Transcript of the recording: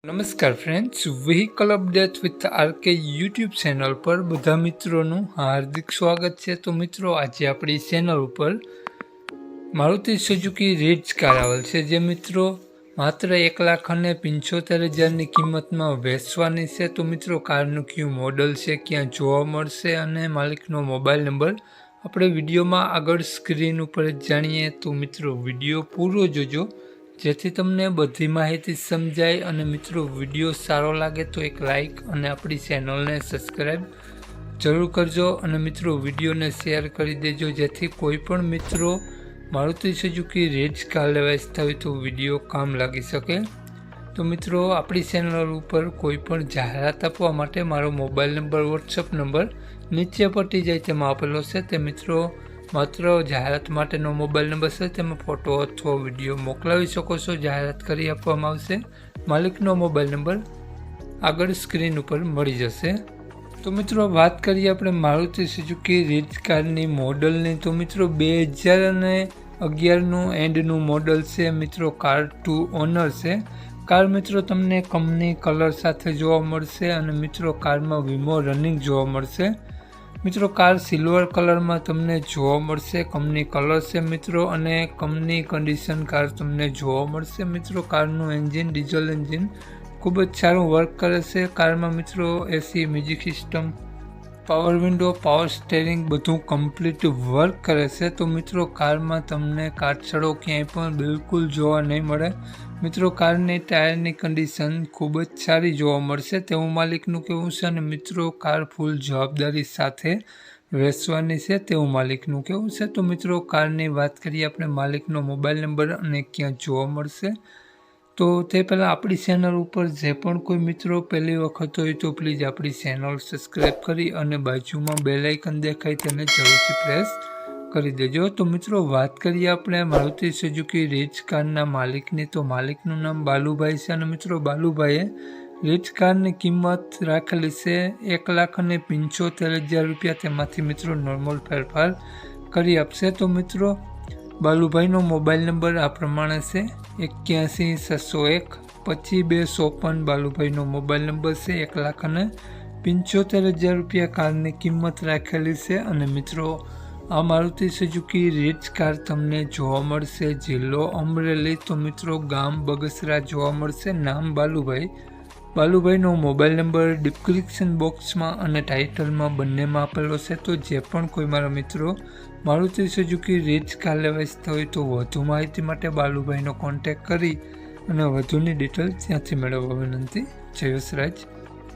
નમસ્કાર friends, vehicle update with RK YouTube channel પર બધા મિત્રોનું હાર્દિક સ્વાગત છે। તો મિત્રો, આજે આપણી ચેનલ ઉપર મારુતિ સુઝુકી રીડ્ઝ કાર આવેલ છે, જે મિત્રો માત્ર 1,75,000ની કિંમતમાં વેચવાની છે। તો મિત્રો, કારનું કયું મોડલ છે, ક્યાં જોવા મળશે અને માલિકનો મોબાઈલ નંબર આપણે વિડીયોમાં આગળ સ્ક્રીન ઉપર જાણીએ। તો મિત્રો, વિડીયો પૂરો જોજો જેથી તમને બધી માહિતી સમજાય। અને મિત્રો, વિડીયો સારો લાગે તો એક લાઈક અને આપણી ચેનલને સબસ્ક્રાઈબ જરૂર કરજો। અને મિત્રો, વિડીયોને શેર કરી દેજો જેથી કોઈ પણ મિત્રો મારુતિ સુઝુકી રીડ્ઝ કાર લેવા ઈચ્છતા હોય તો વિડીયો કામ લાગી શકે। તો મિત્રો, આપણી ચેનલ ઉપર કોઈ પણ જાહેરાત આપવા માટે મારો મોબાઈલ નંબર, વોટ્સઅપ નંબર નીચે પટી જાય તેમાં આપેલો છે। તે મિત્રો માત્ર જાહેરાત માટેનો મોબાઈલ નંબર છે, તેમાં ફોટો અથવા વિડીયો મોકલાવી શકો છો, જાહેરાત કરી આપવામાં આવશે। માલિકનો મોબાઈલ નંબર આગળ સ્ક્રીન ઉપર મળી જશે। તો મિત્રો, વાત કરીએ આપણે મારુતિ સુઝુકી રીડ્ઝ કારની મોડલની। તો મિત્રો, 2011નું એન્ડનું મોડલ છે મિત્રો। કાર 2 ઓનર છે। કાર મિત્રો તમને કંપની કલર સાથે જોવા મળશે અને મિત્રો કારમાં વીમો રનિંગ જોવા મળશે। મિત્રો, કાર સિલ્વર કલરમાં તમને જોવા મળશે, કંપની કલર છે મિત્રો, અને કંપની કન્ડિશન કાર તમને જોવા મળશે। મિત્રો, કારનું એન્જિન ડીઝલ એન્જિન ખૂબ જ સારું વર્ક કરે છે। કારમાં મિત્રો AC, music system, power window, power steering બધું કમ્પ્લીટ વર્ક કરે છે। તો મિત્રો, કારમાં તમને કાટછડો ક્યાંય પણ બિલકુલ જોવા નહીં મળે। મિત્રો, કારની ટાયરની કન્ડિશન ખૂબ જ સારી જોવા મળશે તેવું માલિકનું કહેવું છે। અને મિત્રો, કાર ફૂલ જવાબદારી સાથે વેચવાની છે તેવું માલિકનું કહેવું છે। તો મિત્રો, કારની વાત કરીએ આપણે માલિકનો મોબાઈલ નંબર અને ક્યાં જોવા મળશે। તો તે પહેલાં આપણી ચેનલ ઉપર જે પણ કોઈ મિત્રો પહેલી વખત હોય તો પ્લીઝ આપણી ચેનલ સબસ્ક્રાઈબ કરી અને બાજુમાં બેલ આઇકન દેખાય તેને જરૂરથી પ્રેસ કરી દેજો। તો મિત્રો, વાત કરીએ આપણે મારુતિ સુઝુકી રીડ્ઝ કારના માલિકની। તો માલિકનું નામ બાલુભાઈ છે અને મિત્રો બાલુભાઈએ રીડ્ઝ કારની કિંમત રાખેલી છે 1,75,000 રૂપિયા। તેમાંથી મિત્રો નોર્મલ ફેરફાર કરી આપશે। તો મિત્રો, બાલુભાઈનો મોબાઈલ નંબર આ પ્રમાણે છે 81 601 25 254। બાલુભાઈનો મોબાઈલ નંબર છે। 1,75,000 રૂપિયા કારની કિંમત રાખેલી છે। અને મિત્રો, આ મારુતિ સુઝુકી રીડ્ઝ કાર તમને જોવા મળશે જિલ્લો અમરેલી। તો મિત્રો, ગામ બગસરા જોવા મળશે, નામ બાલુભાઈ। બાલુભાઈનો મોબાઈલ નંબર ડિસ્ક્રિપ્શન બોક્સમાં અને ટાઇટલમાં બંનેમાં આપેલો છે। તો જે પણ કોઈ મારા મિત્રો મારુતિ સુઝુકી રીડ્ઝ કાર લેવા ઈચ્છતા હોય તો વધુ માહિતી માટે બાલુભાઈનો કોન્ટેક્ટ કરી અને વધુની ડિટેલ ત્યાંથી મેળવવા વિનંતી। જય વસરાજ।